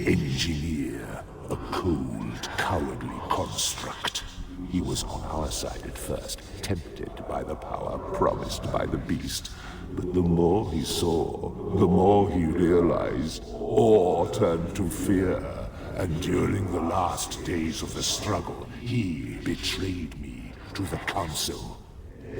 engineer a cold, cowardly construct. He was on our side at first, tempted by the power promised by the beast. But the more he saw, the more he realized, awe turned to fear. And during the last days of the struggle, he betrayed me to the council.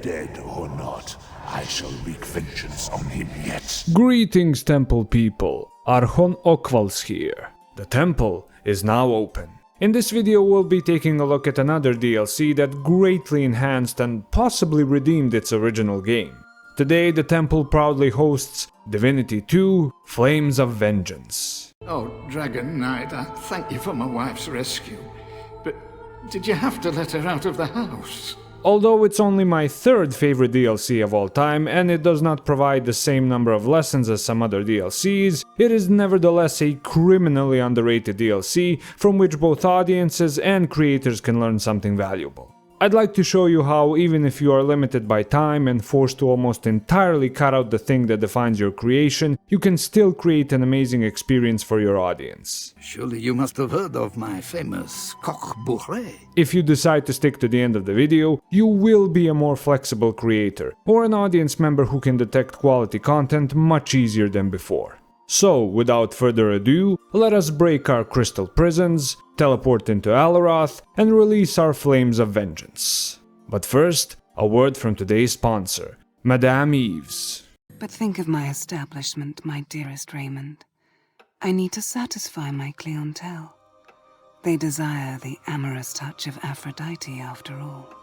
Dead or not, I shall wreak vengeance on him yet. Greetings, temple people. Archon Okval's here. The temple is now open. In this video we'll be taking a look at another DLC that greatly enhanced and possibly redeemed its original game. Today the temple proudly hosts Divinity 2, Flames of Vengeance. Oh, Dragon Knight, thank you for my wife's rescue. But did you have to let her out of the house? Although it's only my third favorite DLC of all time and it does not provide the same number of lessons as some other DLCs, it is nevertheless a criminally underrated DLC from which both audiences and creators can learn something valuable. I'd like to show you how, even if you are limited by time and forced to almost entirely cut out the thing that defines your creation, you can still create an amazing experience for your audience. Surely you must have heard of my famous coq bourré. If you decide to stick to the end of the video, you will be a more flexible creator, or an audience member who can detect quality content much easier than before. So, without further ado, let us break our crystal prisons, teleport into Alaroth, and release our Flames of Vengeance. But first, a word from today's sponsor, Madame Eves. But think of my establishment, my dearest Raymond. I need to satisfy my clientele. They desire the amorous touch of Aphrodite after all.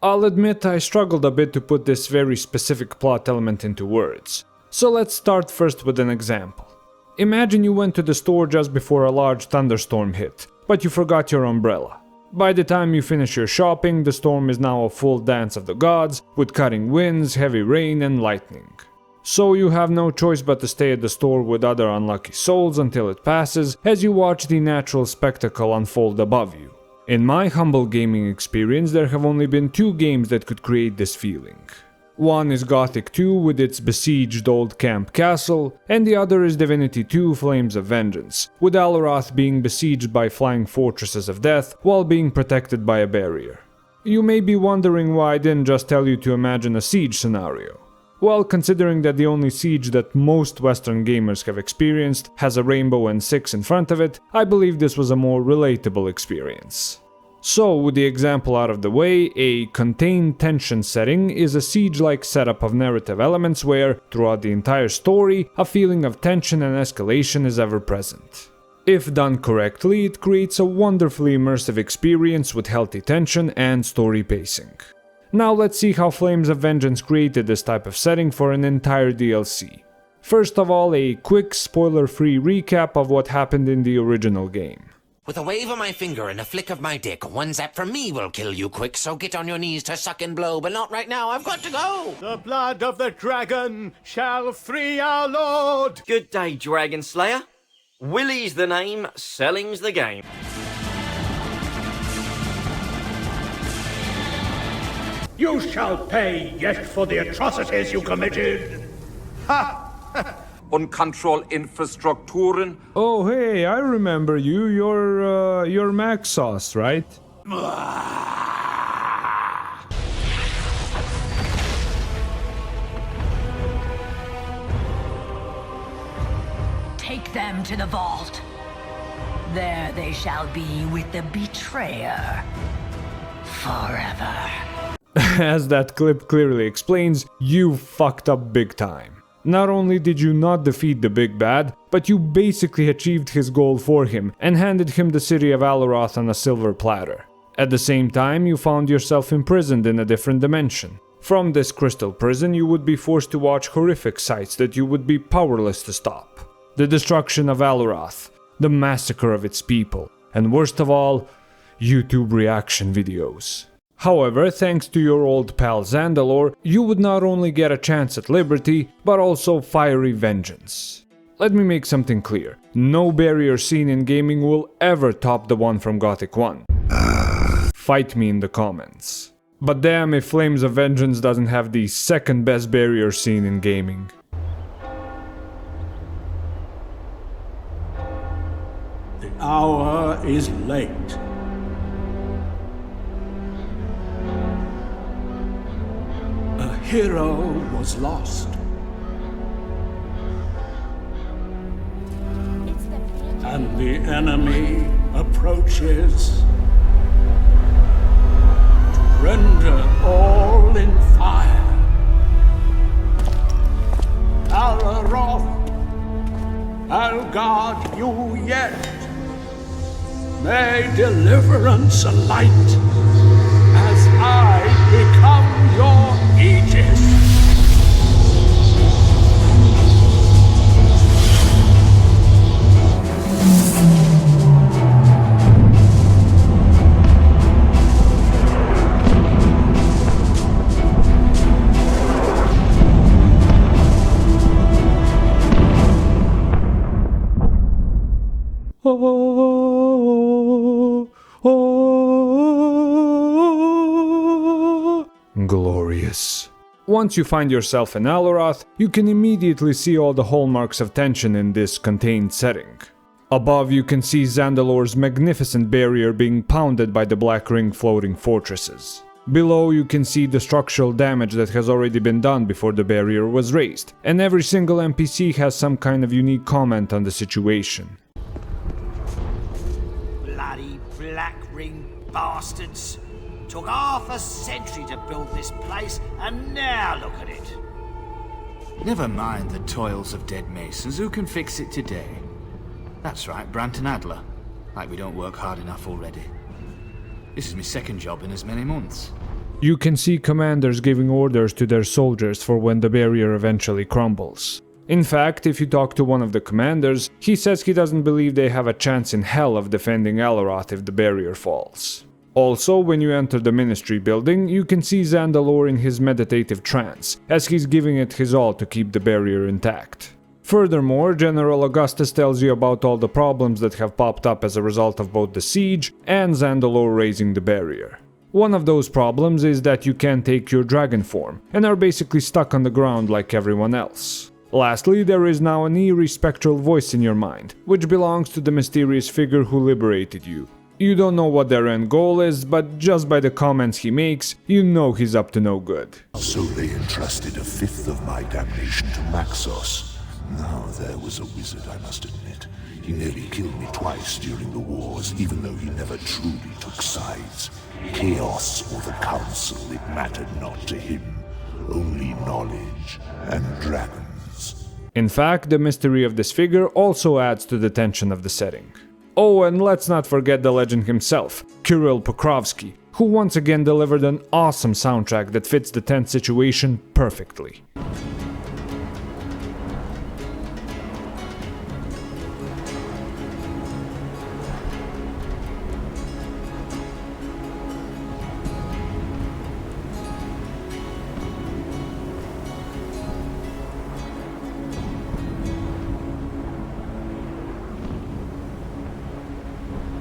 I'll admit I struggled a bit to put this very specific plot element into words. So let's start first with an example. Imagine you went to the store just before a large thunderstorm hit, but you forgot your umbrella. By the time you finish your shopping, the storm is now a full dance of the gods, with cutting winds, heavy rain and lightning. So you have no choice but to stay at the store with other unlucky souls until it passes, as you watch the natural spectacle unfold above you. In my humble gaming experience, there have only been two games that could create this feeling. One is Gothic 2 with its besieged old camp castle, and the other is Divinity 2 Flames of Vengeance, with Alaroth being besieged by flying fortresses of death while being protected by a barrier. You may be wondering why I didn't just tell you to imagine a siege scenario. Well, considering that the only siege that most Western gamers have experienced has a rainbow and 6 in front of it, I believe this was a more relatable experience. So, with the example out of the way, a contained tension setting is a siege-like setup of narrative elements where, throughout the entire story, a feeling of tension and escalation is ever present. If done correctly, it creates a wonderfully immersive experience with healthy tension and story pacing. Now let's see how Flames of Vengeance created this type of setting for an entire DLC. First of all, a quick spoiler-free recap of what happened in the original game. With a wave of my finger and a flick of my dick, one zap from me will kill you quick, so get on your knees to suck and blow, but not right now, I've got to go! The blood of the dragon shall free our lord! Good day, Dragon Slayer. Willie's the name, selling's the game. You shall pay yet for the atrocities you committed! Ha! Uncontrolled Infrastrukturen. Oh hey, I remember you, you're Maxos, right? Take them to the vault. There they shall be with the betrayer. Forever. As that clip clearly explains, you fucked up big time. Not only did you not defeat the big bad, but you basically achieved his goal for him and handed him the city of Alaroth on a silver platter. At the same time, you found yourself imprisoned in a different dimension. From this crystal prison, you would be forced to watch horrific sights that you would be powerless to stop. The destruction of Alaroth, the massacre of its people, and worst of all, YouTube reaction videos. However, thanks to your old pal Zandalore, you would not only get a chance at liberty, but also fiery vengeance. Let me make something clear. No barrier scene in gaming will ever top the one from Gothic 1. Fight me in the comments. But damn if Flames of Vengeance doesn't have the second best barrier scene in gaming. The hour is late. A hero was lost. And the enemy approaches to render all in fire. Alaroth, I'll guard you yet. May deliverance alight as I become your aegis. Glorious. Once you find yourself in Alaroth, you can immediately see all the hallmarks of tension in this contained setting. Above you can see Zandalore's magnificent barrier being pounded by the Black Ring floating fortresses. Below you can see the structural damage that has already been done before the barrier was raised, and every single NPC has some kind of unique comment on the situation. Bloody Black Ring bastards! Took half a century to build this place, and now look at it. Never mind the toils of dead masons, who can fix it today? That's right, Branton Adler. Like we don't work hard enough already. This is my second job in as many months. You can see commanders giving orders to their soldiers for when the barrier eventually crumbles. In fact, if you talk to one of the commanders, he says he doesn't believe they have a chance in hell of defending Alaroth if the barrier falls. Also, when you enter the Ministry building, you can see Zandalore in his meditative trance, as he's giving it his all to keep the barrier intact. Furthermore, General Augustus tells you about all the problems that have popped up as a result of both the siege and Zandalore raising the barrier. One of those problems is that you can't take your dragon form, and are basically stuck on the ground like everyone else. Lastly, there is now an eerie spectral voice in your mind, which belongs to the mysterious figure who liberated you. You don't know what their end goal is, but just by the comments he makes, you know he's up to no good. So they entrusted a fifth of my damnation to Maxos. Now there was a wizard, I must admit. He nearly killed me twice during the wars, even though he never truly took sides. Chaos or the Council, it mattered not to him. Only knowledge and dragons. In fact, the mystery of this figure also adds to the tension of the setting. Oh, and let's not forget the legend himself, Kirill Pokrovsky, who once again delivered an awesome soundtrack that fits the tense situation perfectly.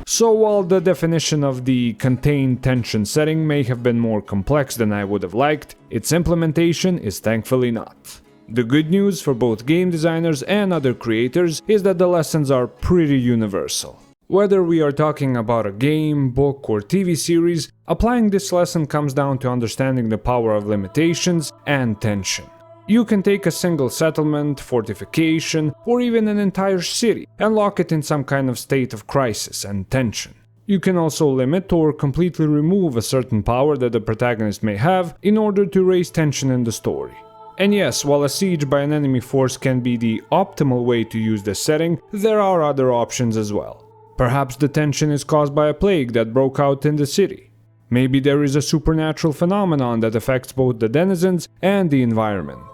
So while the definition of the contained tension setting may have been more complex than I would have liked, its implementation is thankfully not. The good news for both game designers and other creators is that the lessons are pretty universal. Whether we are talking about a game, book, or TV series, applying this lesson comes down to understanding the power of limitations and tension. You can take a single settlement, fortification, or even an entire city and lock it in some kind of state of crisis and tension. You can also limit or completely remove a certain power that the protagonist may have in order to raise tension in the story. And yes, while a siege by an enemy force can be the optimal way to use this setting, there are other options as well. Perhaps the tension is caused by a plague that broke out in the city. Maybe there is a supernatural phenomenon that affects both the denizens and the environment.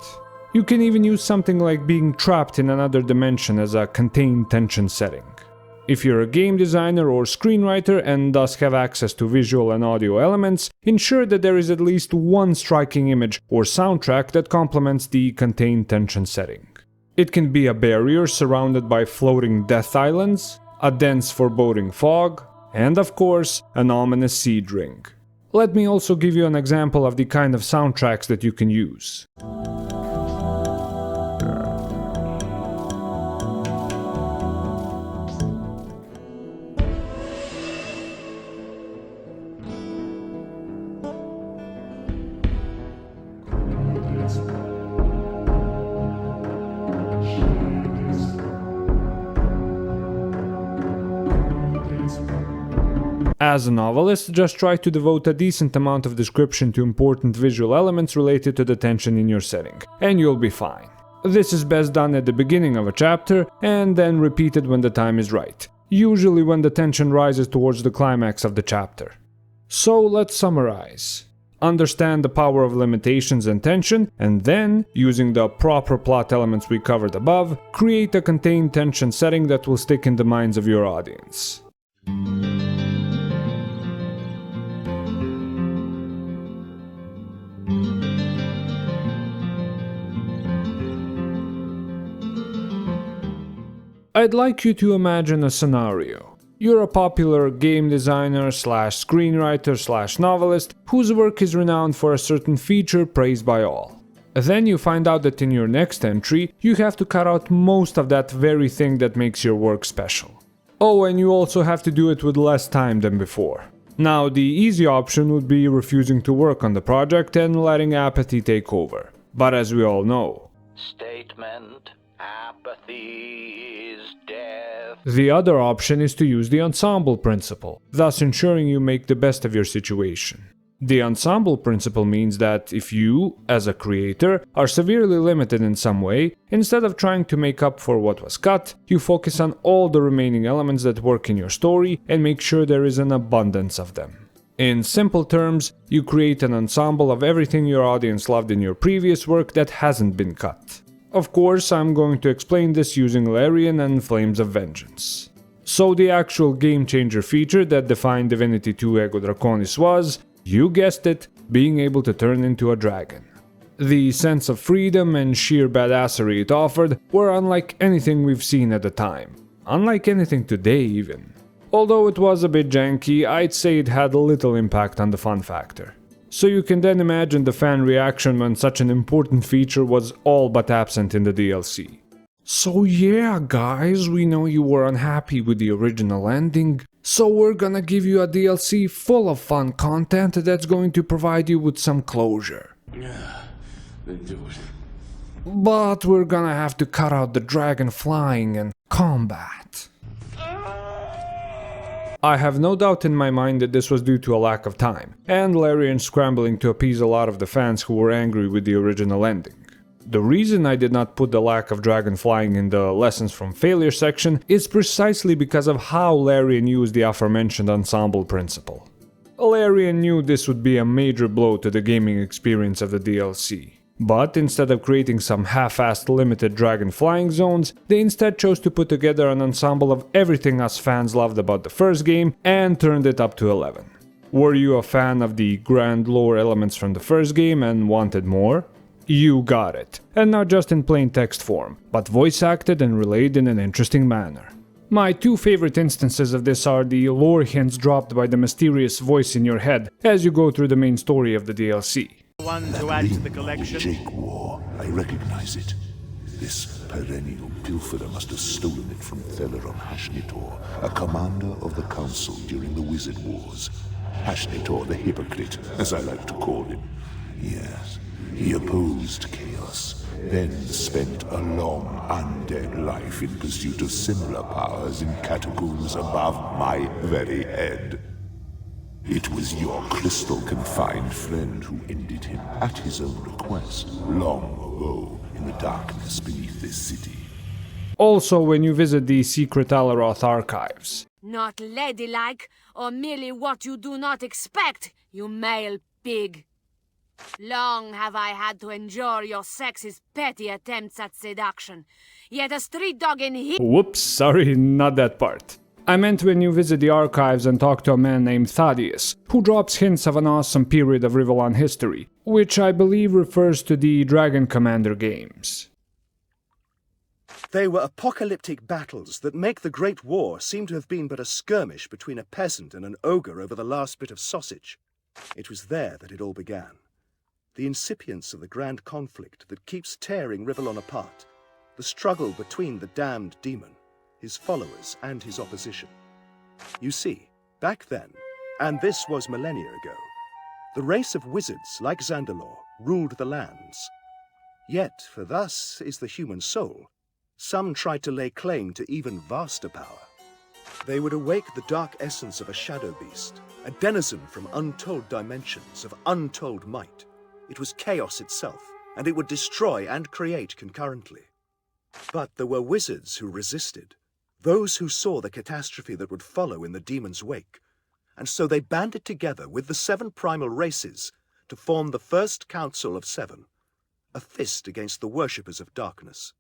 You can even use something like being trapped in another dimension as a contained tension setting. If you're a game designer or screenwriter and thus have access to visual and audio elements, ensure that there is at least one striking image or soundtrack that complements the contained tension setting. It can be a barrier surrounded by floating death islands, a dense foreboding fog, and of course, an ominous seed ring. Let me also give you an example of the kind of soundtracks that you can use. As a novelist, just try to devote a decent amount of description to important visual elements related to the tension in your setting, and you'll be fine. This is best done at the beginning of a chapter, and then repeated when the time is right, usually when the tension rises towards the climax of the chapter. So let's summarize. Understand the power of limitations and tension, and then, using the proper plot elements we covered above, create a contained tension setting that will stick in the minds of your audience. I'd like you to imagine a scenario. You're a popular game designer / screenwriter / novelist whose work is renowned for a certain feature praised by all. Then you find out that in your next entry, you have to cut out most of that very thing that makes your work special. Oh, and you also have to do it with less time than before. Now, the easy option would be refusing to work on the project and letting apathy take over. But as we all know, Statement: apathy is death. The other option is to use the ensemble principle, thus ensuring you make the best of your situation. The ensemble principle means that if you, as a creator, are severely limited in some way, instead of trying to make up for what was cut, you focus on all the remaining elements that work in your story and make sure there is an abundance of them. In simple terms, you create an ensemble of everything your audience loved in your previous work that hasn't been cut. Of course, I'm going to explain this using Larian and Flames of Vengance. So the actual game-changer feature that defined Divinity 2 Ego Draconis was, you guessed it, being able to turn into a dragon. The sense of freedom and sheer badassery it offered were unlike anything we've seen at the time. Unlike anything today even. Although it was a bit janky, I'd say it had little impact on the fun factor. So you can then imagine the fan reaction when such an important feature was all but absent in the DLC. So yeah guys, we know you were unhappy with the original ending, so we're gonna give you a DLC full of fun content that's going to provide you with some closure. But we're gonna have to cut out the dragon flying and combat. I have no doubt in my mind that this was due to a lack of time, and Larian scrambling to appease a lot of the fans who were angry with the original ending. The reason I did not put the lack of dragon flying in the lessons from failure section is precisely because of how Larian used the aforementioned ensemble principle. Larian knew this would be a major blow to the gaming experience of the DLC. But instead of creating some half-assed limited dragon flying zones, they instead chose to put together an ensemble of everything us fans loved about the first game and turned it up to 11. Were you a fan of the grand lore elements from the first game and wanted more? You got it, and not just in plain text form, but voice acted and relayed in an interesting manner. My two favorite instances of this are the lore hints dropped by the mysterious voice in your head as you go through the main story of the DLC. One to add to the collection. Jake wore. I recognize it. This perennial pilferer must have stolen it from Theleron Hashnitor, a commander of the Council during the Wizard Wars. Hashnitor the Hypocrite, as I like to call him. Yes, he opposed chaos, then spent a long undead life in pursuit of similar powers in catacombs above my very head. It was your crystal-confined friend who ended him at his own request, long ago in the darkness beneath this city. Also, when you visit the secret Alaroth archives. Not ladylike, or merely what you do not expect, you male pig. Long have I had to endure your sex's petty attempts at seduction, yet a street dog in here— Whoops, sorry, not that part. I meant when you visit the archives and talk to a man named Thaddeus, who drops hints of an awesome period of Rivellon history, which I believe refers to the Dragon Commander games. They were apocalyptic battles that make the Great War seem to have been but a skirmish between a peasant and an ogre over the last bit of sausage. It was there that it all began. The incipience of the grand conflict that keeps tearing Rivellon apart. The struggle between the damned demon, his followers, and his opposition. You see, back then, and this was millennia ago, the race of wizards like Zandalore ruled the lands. Yet, for thus is the human soul, some tried to lay claim to even vaster power. They would awake the dark essence of a shadow beast, a denizen from untold dimensions of untold might. It was chaos itself, and it would destroy and create concurrently. But there were wizards who resisted, those who saw the catastrophe that would follow in the demon's wake, and so they banded together with the 7 primal races to form the First Council of 7, a fist against the worshippers of darkness.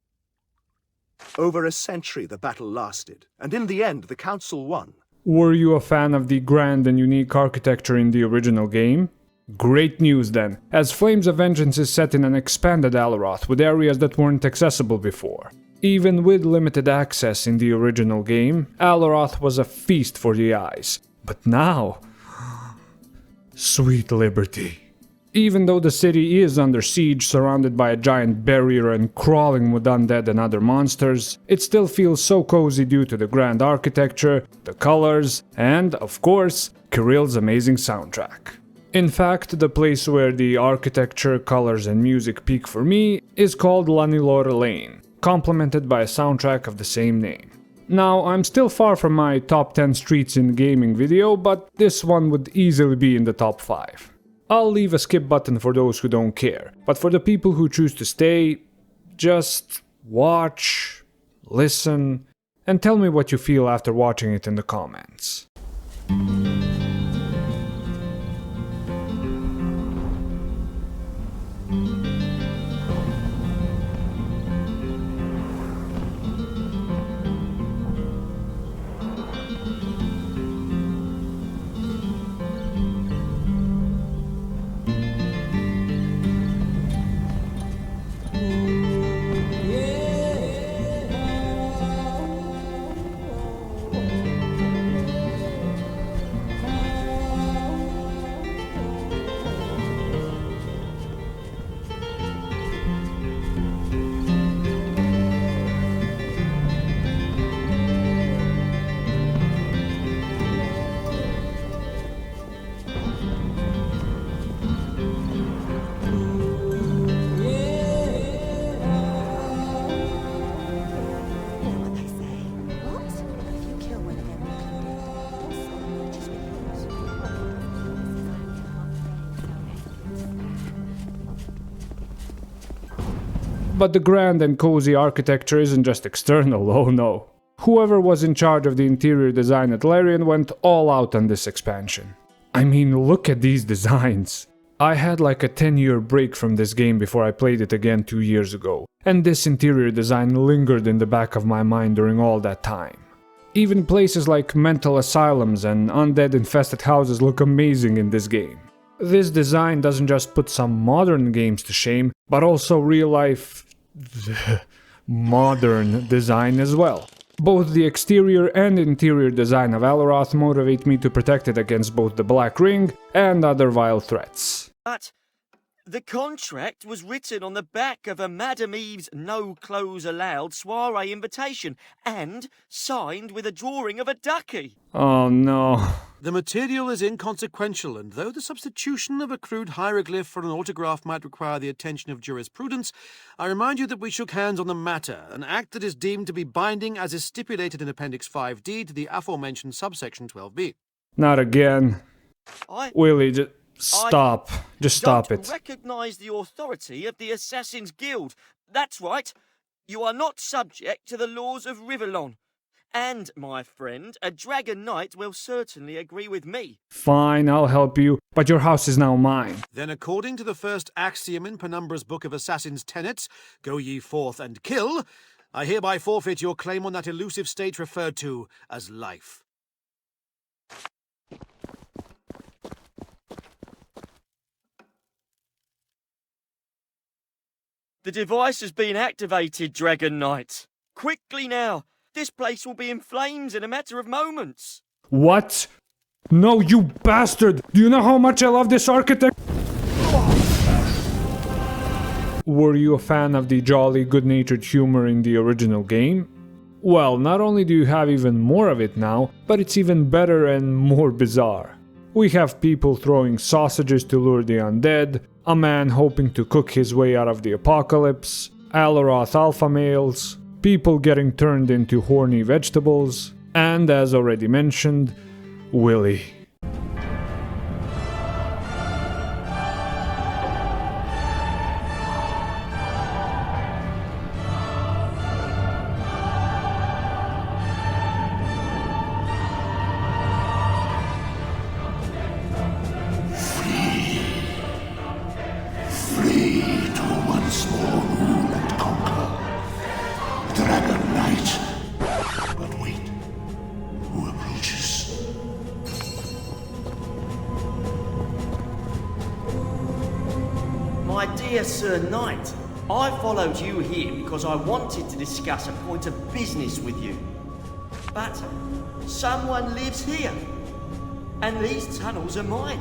Over a century the battle lasted, and in the end the council won. Were you a fan of the grand and unique architecture in the original game? Great news then, as Flames of Vengeance is set in an expanded Alaroth with areas that weren't accessible before. Even with limited access in the original game, Alaroth was a feast for the eyes. But now... sweet liberty. Even though the city is under siege, surrounded by a giant barrier and crawling with undead and other monsters, it still feels so cozy due to the grand architecture, the colors, and, of course, Kirill's amazing soundtrack. In fact, the place where the architecture, colors, and music peak for me is called Lanilor Lane, complemented by a soundtrack of the same name. Now, I'm still far from my top 10 streets in gaming video, but this one would easily be in the top 5. I'll leave a skip button for those who don't care, but for the people who choose to stay, just watch, listen, and tell me what you feel after watching it in the comments. But the grand and cozy architecture isn't just external, oh no. Whoever was in charge of the interior design at Larian went all out on this expansion. I mean, look at these designs. I had like a 10-year break from this game before I played it again 2 years ago, and this interior design lingered in the back of my mind during all that time. Even places like mental asylums and undead-infested houses look amazing in this game. This design doesn't just put some modern games to shame, but also real-life... modern design as well. Both the exterior and interior design of Alaroth motivate me to protect it against both the Black Ring and other vile threats. But the contract was written on the back of a Madame Eve's no clothes allowed soiree invitation and signed with a drawing of a ducky. Oh no. The material is inconsequential, and though the substitution of a crude hieroglyph for an autograph might require the attention of jurisprudence, I remind you that we shook hands on the matter, an act that is deemed to be binding as is stipulated in Appendix 5D to the aforementioned subsection 12B. Not again. Willie, just stop. Just stop it. Don't recognise the authority of the Assassin's Guild. That's right. You are not subject to the laws of Rivellon. And, my friend, a Dragon Knight will certainly agree with me. Fine, I'll help you, but your house is now mine. Then according to the first axiom in Penumbra's Book of Assassin's Tenets, go ye forth and kill, I hereby forfeit your claim on that elusive state referred to as life. The device has been activated, Dragon Knight. Quickly now! This place will be in flames in a matter of moments. What? No, you bastard! Do you know how much I love this architect? Were you a fan of the jolly, good-natured humor in the original game? Well, not only do you have even more of it now, but it's even better and more bizarre. We have people throwing sausages to lure the undead, a man hoping to cook his way out of the apocalypse, Alaroth alpha males, people getting turned into horny vegetables, and as already mentioned, Willy. My dear Sir Knight, I followed you here because I wanted to discuss a point of business with you. But someone lives here, and these tunnels are mine.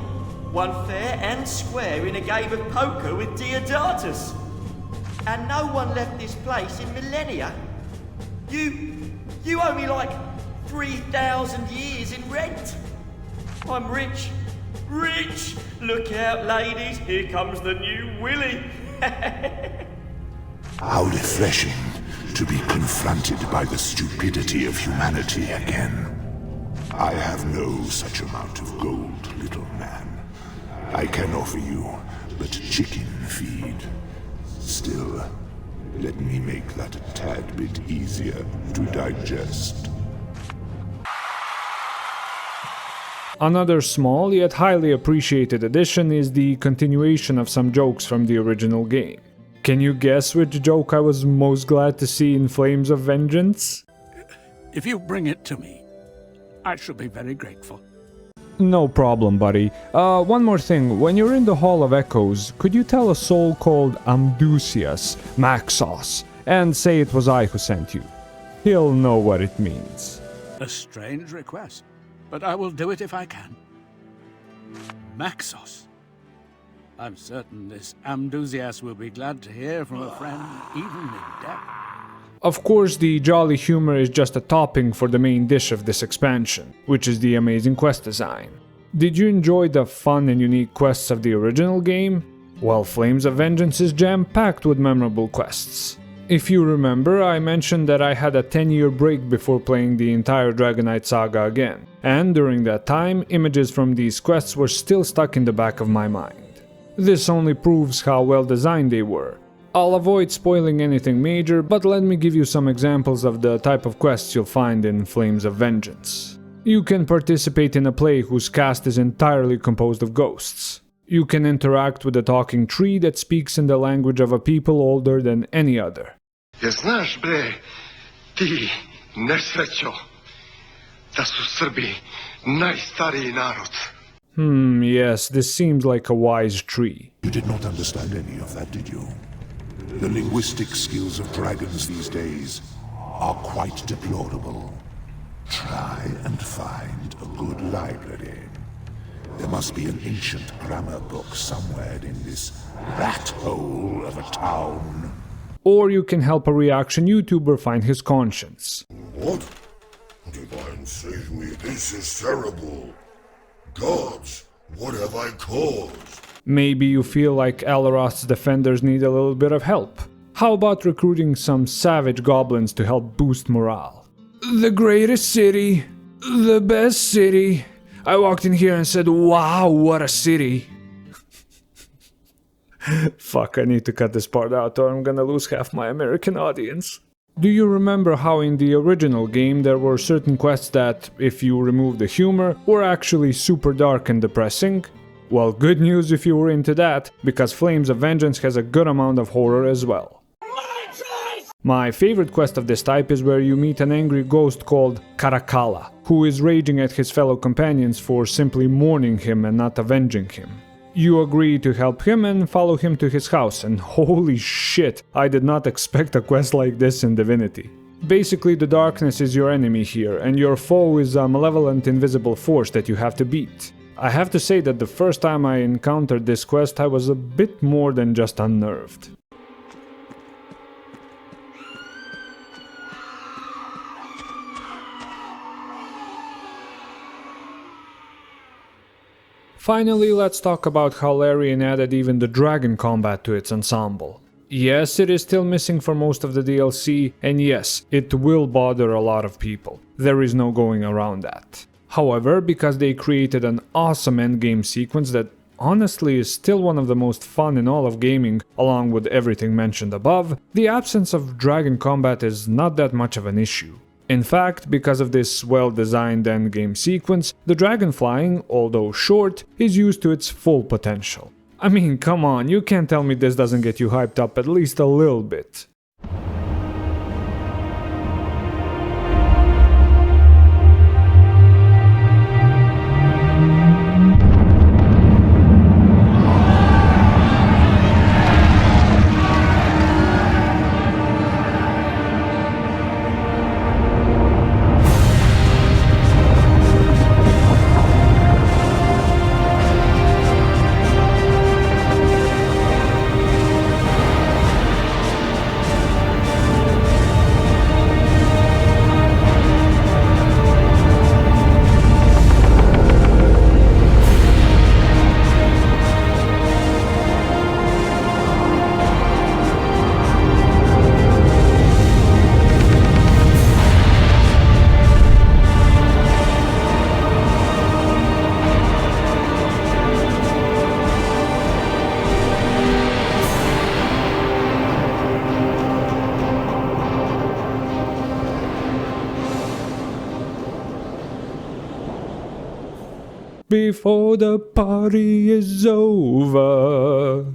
One fair and square in a game of poker with Deodatus. And no one left this place in millennia. You owe me like 3,000 years in rent. I'm rich. Rich! Look out, ladies, here comes the new Willy. How refreshing to be confronted by the stupidity of humanity again. I have no such amount of gold, little man. I can offer you but chicken feed. Still, let me make that a tad bit easier to digest. Another small yet highly appreciated addition is the continuation of some jokes from the original game. Can you guess which joke I was most glad to see in Flames of Vengeance? If you bring it to me, I shall be very grateful. No problem, buddy. One more thing. When you're in the Hall of Echoes, could you tell a soul called Amdusias Maxos and say it was I who sent you? He'll know what it means. A strange request, but I will do it if I can. Maxos. I'm certain this Amdusias will be glad to hear from a friend, even in death. Of course, the jolly humor is just a topping for the main dish of this expansion, which is the amazing quest design. Did you enjoy the fun and unique quests of the original game? Well, Flames of Vengeance is jam-packed with memorable quests. If you remember, I mentioned that I had a 10-year break before playing the entire Dragon Knight saga again, and during that time, images from these quests were still stuck in the back of my mind. This only proves how well designed they were. I'll avoid spoiling anything major, but let me give you some examples of the type of quests you'll find in Flames of Vengeance. You can participate in a play whose cast is entirely composed of ghosts. You can interact with a talking tree that speaks in the language of a people older than any other. Znaš bre, ti nesrećo, da su Srbi najstariji narod. Yes, this seems like a wise tree. You did not understand any of that, did you? The linguistic skills of dragons these days are quite deplorable. Try and find a good library. There must be an ancient grammar book somewhere in this rat hole of a town. Or you can help a reaction YouTuber find his conscience. What? Divine save me, this is terrible. Gods, what have I caused? Maybe you feel like Alaroth's defenders need a little bit of help. How about recruiting some savage goblins to help boost morale? The greatest city, the best city. I walked in here and said, wow, what a city. Fuck, I need to cut this part out or I'm gonna lose half my American audience. Do you remember how in the original game there were certain quests that, if you remove the humor, were actually super dark and depressing? Well, good news if you were into that, because Flames of Vengeance has a good amount of horror as well. My favorite quest of this type is where you meet an angry ghost called Caracalla, who is raging at his fellow companions for simply mourning him and not avenging him. You agree to help him and follow him to his house, and holy shit, I did not expect a quest like this in Divinity. Basically, the darkness is your enemy here, and your foe is a malevolent invisible force that you have to beat. I have to say that the first time I encountered this quest I was a bit more than just unnerved. Finally, let's talk about how Larian added even the dragon combat to its ensemble. Yes, it is still missing for most of the DLC, and yes, it will bother a lot of people. There is no going around that. However, because they created an awesome endgame sequence that honestly is still one of the most fun in all of gaming, along with everything mentioned above, the absence of dragon combat is not that much of an issue. In fact, because of this well-designed endgame sequence, the dragon flying, although short, is used to its full potential. I mean, come on, you can't tell me this doesn't get you hyped up at least a little bit. Before the party is over.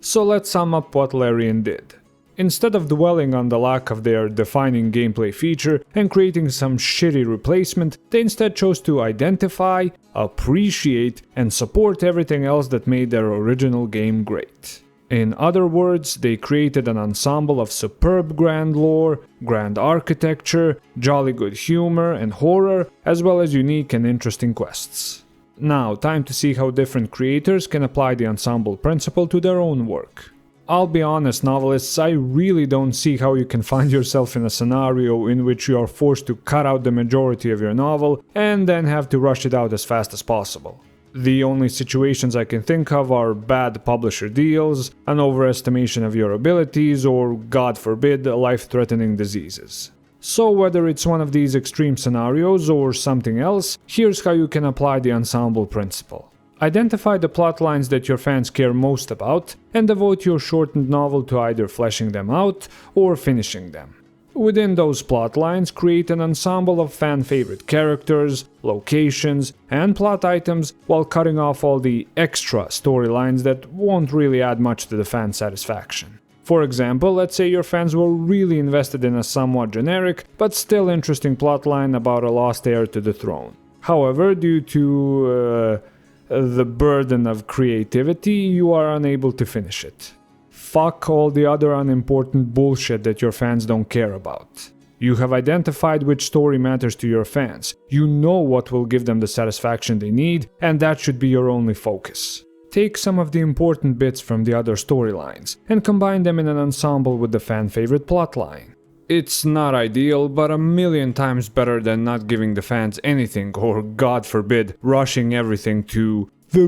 So let's sum up what Larian did. Instead of dwelling on the lack of their defining gameplay feature and creating some shitty replacement, they instead chose to identify, appreciate, and support everything else that made their original game great. In other words, they created an ensemble of superb grand lore, grand architecture, jolly good humor and horror, as well as unique and interesting quests. Now, time to see how different creators can apply the ensemble principle to their own work. I'll be honest, novelists, I really don't see how you can find yourself in a scenario in which you are forced to cut out the majority of your novel and then have to rush it out as fast as possible. The only situations I can think of are bad publisher deals, an overestimation of your abilities, or, God forbid, life-threatening diseases. So whether it's one of these extreme scenarios or something else, here's how you can apply the ensemble principle. Identify the plot lines that your fans care most about and devote your shortened novel to either fleshing them out or finishing them. Within those plot lines, create an ensemble of fan-favorite characters, locations, and plot items while cutting off all the extra storylines that won't really add much to the fan satisfaction. For example, let's say your fans were really invested in a somewhat generic but still interesting plotline about a lost heir to the throne. However, due to the burden of creativity, you are unable to finish it. Fuck all the other unimportant bullshit that your fans don't care about. You have identified which story matters to your fans, you know what will give them the satisfaction they need, and that should be your only focus. Take some of the important bits from the other storylines and combine them in an ensemble with the fan-favorite plotline. It's not ideal, but a million times better than not giving the fans anything or, God forbid, rushing everything to the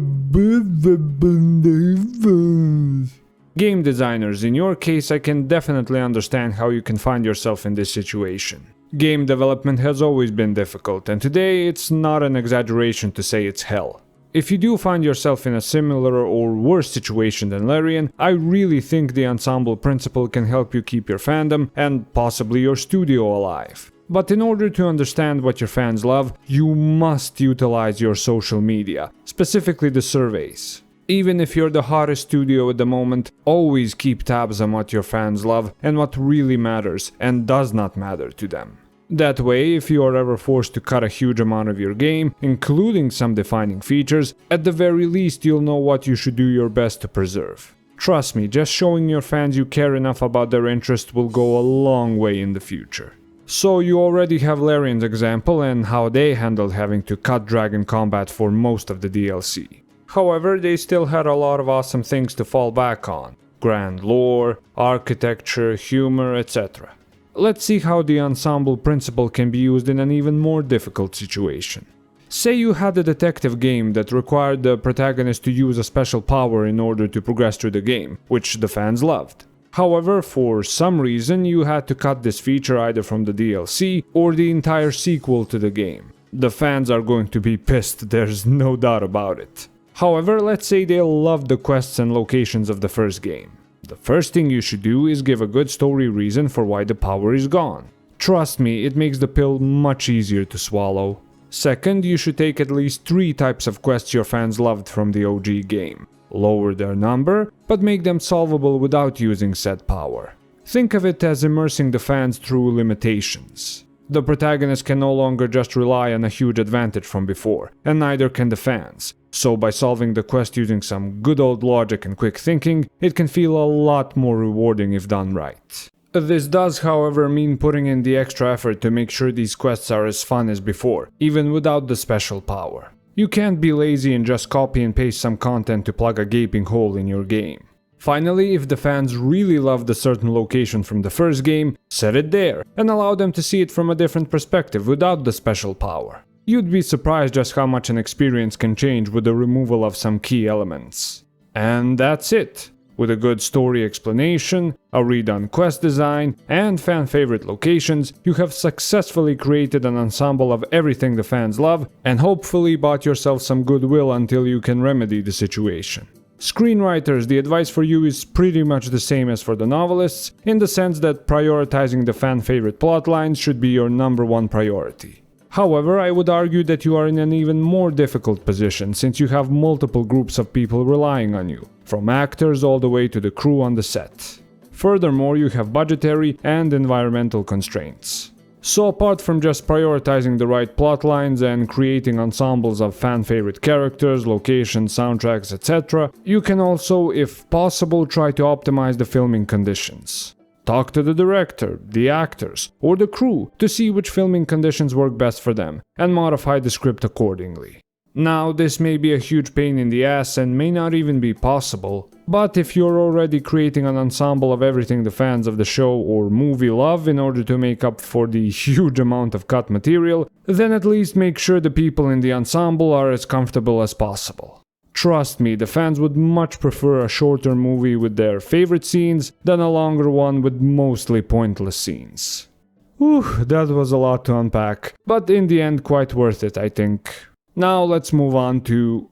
game designers. In your case, I can definitely understand how you can find yourself in this situation. Game development has always been difficult, and today it's not an exaggeration to say it's hell. If you do find yourself in a similar or worse situation than Larian, I really think the ensemble principle can help you keep your fandom and possibly your studio alive. But in order to understand what your fans love, you must utilize your social media, specifically the surveys. Even if you're the hottest studio at the moment, always keep tabs on what your fans love and what really matters and does not matter to them. That way, if you are ever forced to cut a huge amount of your game, including some defining features, at the very least you'll know what you should do your best to preserve. Trust me, just showing your fans you care enough about their interest will go a long way in the future. So you already have Larian's example and how they handled having to cut dragon combat for most of the DLC. However, they still had a lot of awesome things to fall back on. Grand lore, architecture, humor, etc. Let's see how the Ensemble Principle can be used in an even more difficult situation. Say you had a detective game that required the protagonist to use a special power in order to progress through the game, which the fans loved. However, for some reason you had to cut this feature either from the DLC or the entire sequel to the game. The fans are going to be pissed, there's no doubt about it. However, let's say they loved the quests and locations of the first game. The first thing you should do is give a good story reason for why the power is gone. Trust me, it makes the pill much easier to swallow. Second, you should take at least 3 types of quests your fans loved from the OG game. Lower their number, but make them solvable without using said power. Think of it as immersing the fans through limitations. The protagonist can no longer just rely on a huge advantage from before, and neither can the fans. So by solving the quest using some good old logic and quick thinking, it can feel a lot more rewarding if done right. This does, however, mean putting in the extra effort to make sure these quests are as fun as before, even without the special power. You can't be lazy and just copy and paste some content to plug a gaping hole in your game. Finally, if the fans really loved a certain location from the first game, set it there, and allow them to see it from a different perspective without the special power. You'd be surprised just how much an experience can change with the removal of some key elements. And that's it. With a good story explanation, a redone quest design, and fan-favorite locations, you have successfully created an ensemble of everything the fans love, and hopefully bought yourself some goodwill until you can remedy the situation. Screenwriters, the advice for you is pretty much the same as for the novelists, in the sense that prioritizing the fan-favorite plotlines should be your #1 priority. However, I would argue that you are in an even more difficult position since you have multiple groups of people relying on you, from actors all the way to the crew on the set. Furthermore, you have budgetary and environmental constraints. So apart from just prioritizing the right plotlines and creating ensembles of fan-favorite characters, locations, soundtracks, etc., you can also, if possible, try to optimize the filming conditions. Talk to the director, the actors, or the crew to see which filming conditions work best for them, and modify the script accordingly. Now, this may be a huge pain in the ass and may not even be possible, but if you're already creating an ensemble of everything the fans of the show or movie love in order to make up for the huge amount of cut material, then at least make sure the people in the ensemble are as comfortable as possible. Trust me, the fans would much prefer a shorter movie with their favorite scenes than a longer one with mostly pointless scenes. Whew, that was a lot to unpack, but in the end quite worth it, I think. Now let's move on to...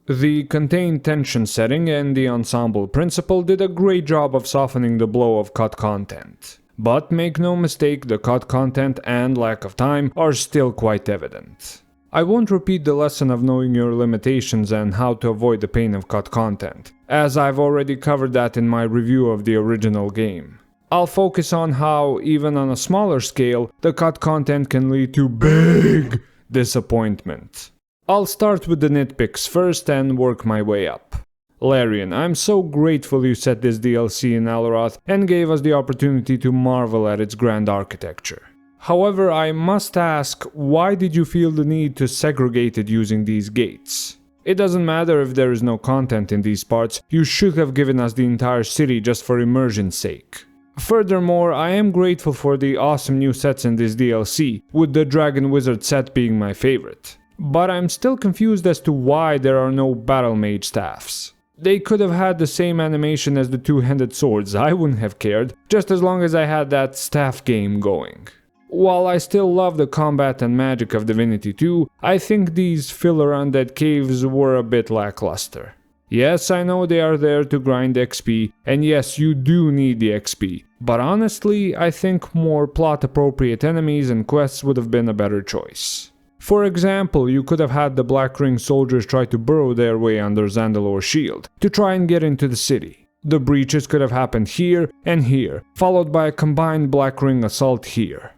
The contained tension setting and the Ensemble Principle did a great job of softening the blow of cut content. But make no mistake, the cut content and lack of time are still quite evident. I won't repeat the lesson of knowing your limitations and how to avoid the pain of cut content, as I've already covered that in my review of the original game. I'll focus on how, even on a smaller scale, the cut content can lead to big disappointment. I'll start with the nitpicks first and work my way up. Larian, I'm so grateful you set this DLC in Alaroth and gave us the opportunity to marvel at its grand architecture. However, I must ask, why did you feel the need to segregate it using these gates? It doesn't matter if there is no content in these parts, you should have given us the entire city just for immersion's sake. Furthermore, I am grateful for the awesome new sets in this DLC, with the Dragon Wizard set being my favorite. But I'm still confused as to why there are no Battle Mage staffs. They could have had the same animation as the two-handed swords, I wouldn't have cared, just as long as I had that staff game going. While I still love the combat and magic of Divinity 2, I think these filler undead caves were a bit lackluster. Yes, I know they are there to grind XP, and yes, you do need the XP, but honestly, I think more plot-appropriate enemies and quests would have been a better choice. For example, you could have had the Black Ring soldiers try to burrow their way under Zandalor's shield, to try and get into the city. The breaches could have happened here and here, followed by a combined Black Ring assault here.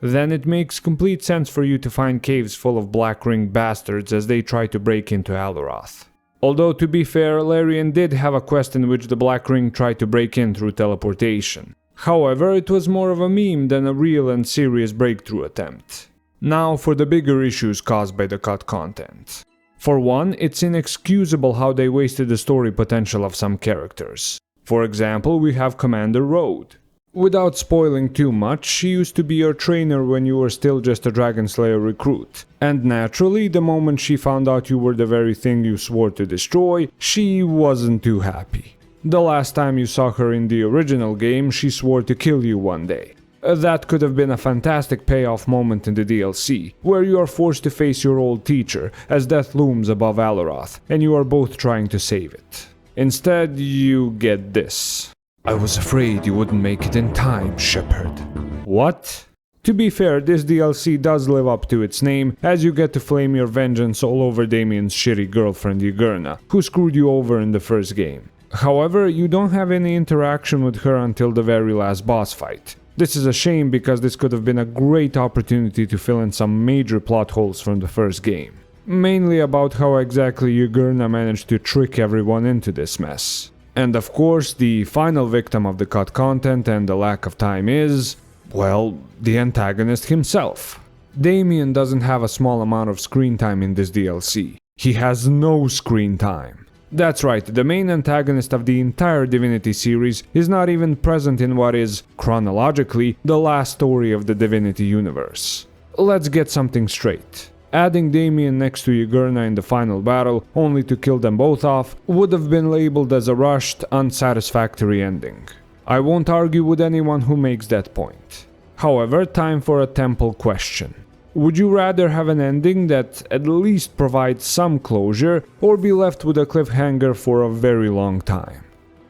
Then it makes complete sense for you to find caves full of Black Ring bastards as they try to break into Alaroth. Although to be fair, Larian did have a quest in which the Black Ring tried to break in through teleportation. However, it was more of a meme than a real and serious breakthrough attempt. Now for the bigger issues caused by the cut content. For one, it's inexcusable how they wasted the story potential of some characters. For example, we have Commander Rhodes. Without spoiling too much, she used to be your trainer when you were still just a Dragon Slayer recruit. And naturally, the moment she found out you were the very thing you swore to destroy, she wasn't too happy. The last time you saw her in the original game, she swore to kill you one day. That could have been a fantastic payoff moment in the DLC, where you are forced to face your old teacher as death looms above Alaroth, and you are both trying to save it. Instead, you get this. I was afraid you wouldn't make it in time, Shepard. What? To be fair, this DLC does live up to its name, as you get to flame your vengeance all over Damien's shitty girlfriend Yugurna, who screwed you over in the first game. However, you don't have any interaction with her until the very last boss fight. This is a shame because this could have been a great opportunity to fill in some major plot holes from the first game. Mainly about how exactly Yugurna managed to trick everyone into this mess. And of course, the final victim of the cut content and the lack of time is, well, the antagonist himself. Damien doesn't have a small amount of screen time in this DLC. He has no screen time. That's right, the main antagonist of the entire Divinity series is not even present in what is, chronologically, the last story of the Divinity universe. Let's get something straight. Adding Damien next to Yugurna in the final battle, only to kill them both off, would have been labeled as a rushed, unsatisfactory ending. I won't argue with anyone who makes that point. However, time for a temple question. Would you rather have an ending that at least provides some closure, or be left with a cliffhanger for a very long time?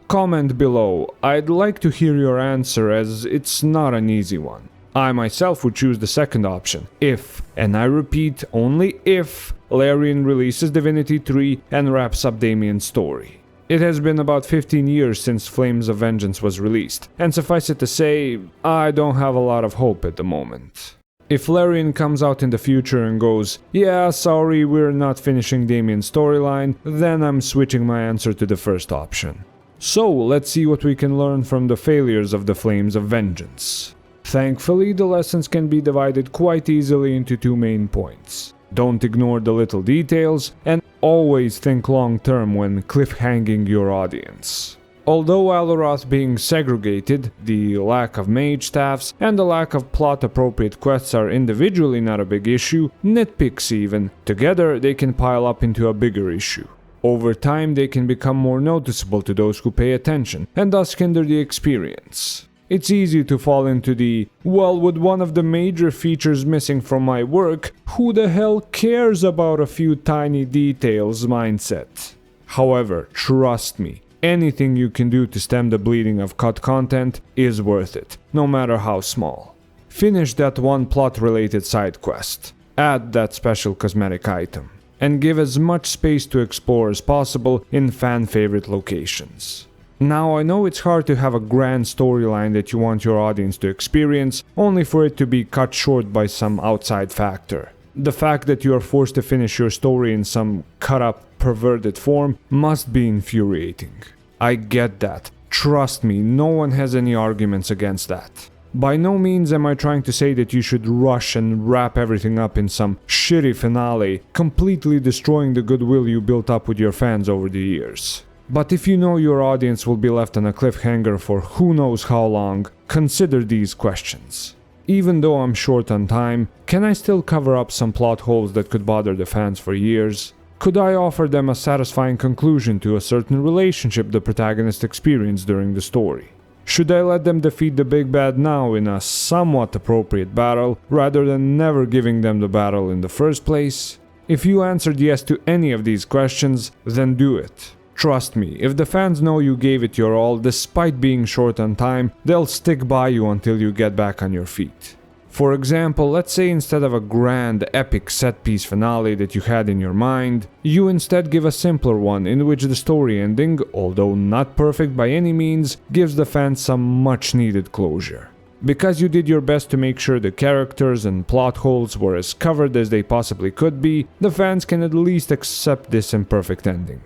Comment below, I'd like to hear your answer as it's not an easy one. I myself would choose the second option, if, and I repeat, only if, Larian releases Divinity 3 and wraps up Damien's story. It has been about 15 years since Flames of Vengance was released, and suffice it to say, I don't have a lot of hope at the moment. If Larian comes out in the future and goes, yeah, sorry, we're not finishing Damien's storyline, then I'm switching my answer to the first option. So, let's see what we can learn from the failures of the Flames of Vengance. Thankfully, the lessons can be divided quite easily into two main points. Don't ignore the little details, and always think long-term when cliffhanging your audience. Although Alaroth being segregated, the lack of mage staffs, and the lack of plot-appropriate quests are individually not a big issue, nitpicks even, together they can pile up into a bigger issue. Over time they can become more noticeable to those who pay attention, and thus hinder the experience. It's easy to fall into the, well, with one of the major features missing from my work, who the hell cares about a few tiny details mindset. However, trust me, anything you can do to stem the bleeding of cut content is worth it, no matter how small. Finish that one plot-related side quest, add that special cosmetic item, and give as much space to explore as possible in fan-favorite locations. Now, I know it's hard to have a grand storyline that you want your audience to experience, only for it to be cut short by some outside factor. The fact that you are forced to finish your story in some cut-up, perverted form must be infuriating. I get that. Trust me, no one has any arguments against that. By no means am I trying to say that you should rush and wrap everything up in some shitty finale, completely destroying the goodwill you built up with your fans over the years. But if you know your audience will be left on a cliffhanger for who knows how long, consider these questions. Even though I'm short on time, can I still cover up some plot holes that could bother the fans for years? Could I offer them a satisfying conclusion to a certain relationship the protagonist experienced during the story? Should I let them defeat the big bad now in a somewhat appropriate battle, rather than never giving them the battle in the first place? If you answered yes to any of these questions, then do it. Trust me, if the fans know you gave it your all despite being short on time, they'll stick by you until you get back on your feet. For example, let's say instead of a grand, epic set-piece finale that you had in your mind, you instead give a simpler one in which the story ending, although not perfect by any means, gives the fans some much-needed closure. Because you did your best to make sure the characters and plot holes were as covered as they possibly could be, the fans can at least accept this imperfect ending.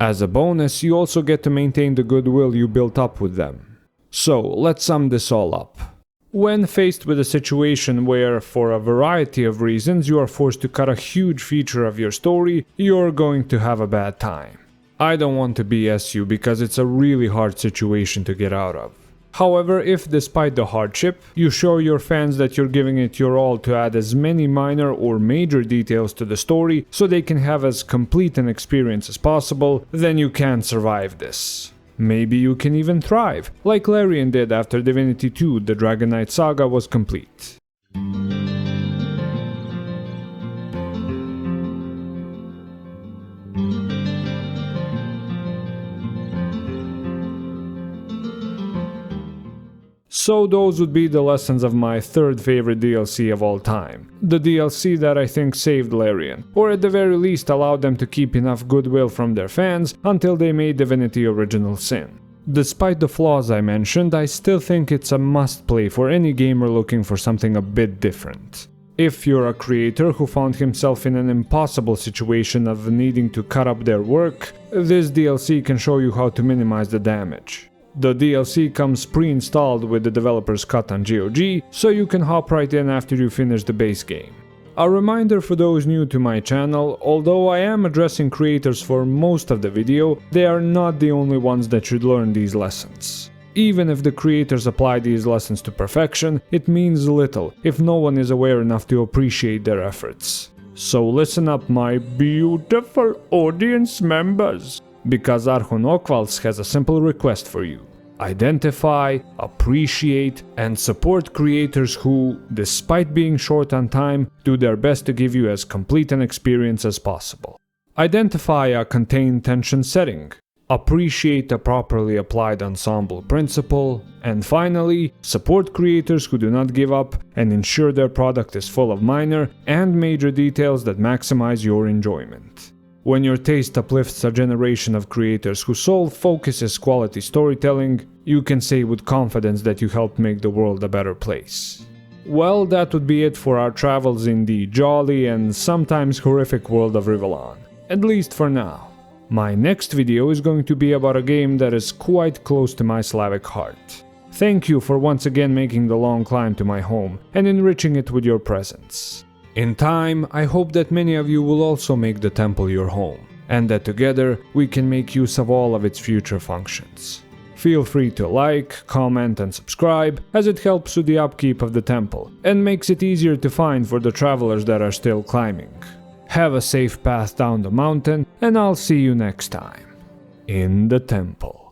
As a bonus, you also get to maintain the goodwill you built up with them. So, let's sum this all up. When faced with a situation where, for a variety of reasons, you are forced to cut a huge feature of your story, you're going to have a bad time. I don't want to BS you because it's a really hard situation to get out of. However, if despite the hardship, you show your fans that you're giving it your all to add as many minor or major details to the story so they can have as complete an experience as possible, then you can survive this. Maybe you can even thrive, like Larian did after Divinity 2, the Dragon Knight saga was complete. So those would be the lessons of my third favorite DLC of all time. The DLC that I think saved Larian, or at the very least allowed them to keep enough goodwill from their fans until they made Divinity Original Sin. Despite the flaws I mentioned, I still think it's a must-play for any gamer looking for something a bit different. If you're a creator who found himself in an impossible situation of needing to cut up their work, this DLC can show you how to minimize the damage. The DLC comes pre-installed with the developer's cut on GOG, so you can hop right in after you finish the base game. A reminder for those new to my channel, although I am addressing creators for most of the video, they are not the only ones that should learn these lessons. Even if the creators apply these lessons to perfection, it means little if no one is aware enough to appreciate their efforts. So listen up, my beautiful audience members, because Archon Okvals has a simple request for you. Identify, appreciate, and support creators who, despite being short on time, do their best to give you as complete an experience as possible. Identify a contained tension setting. Appreciate a properly applied ensemble principle. And finally, support creators who do not give up and ensure their product is full of minor and major details that maximize your enjoyment. When your taste uplifts a generation of creators whose sole focus is quality storytelling, you can say with confidence that you helped make the world a better place. Well, that would be it for our travels in the jolly and sometimes horrific world of Rivellon, at least for now. My next video is going to be about a game that is quite close to my Slavic heart. Thank you for once again making the long climb to my home and enriching it with your presence. In time, I hope that many of you will also make the temple your home, and that together we can make use of all of its future functions. Feel free to like, comment and subscribe, as it helps with the upkeep of the temple, and makes it easier to find for the travelers that are still climbing. Have a safe path down the mountain, and I'll see you next time in the temple.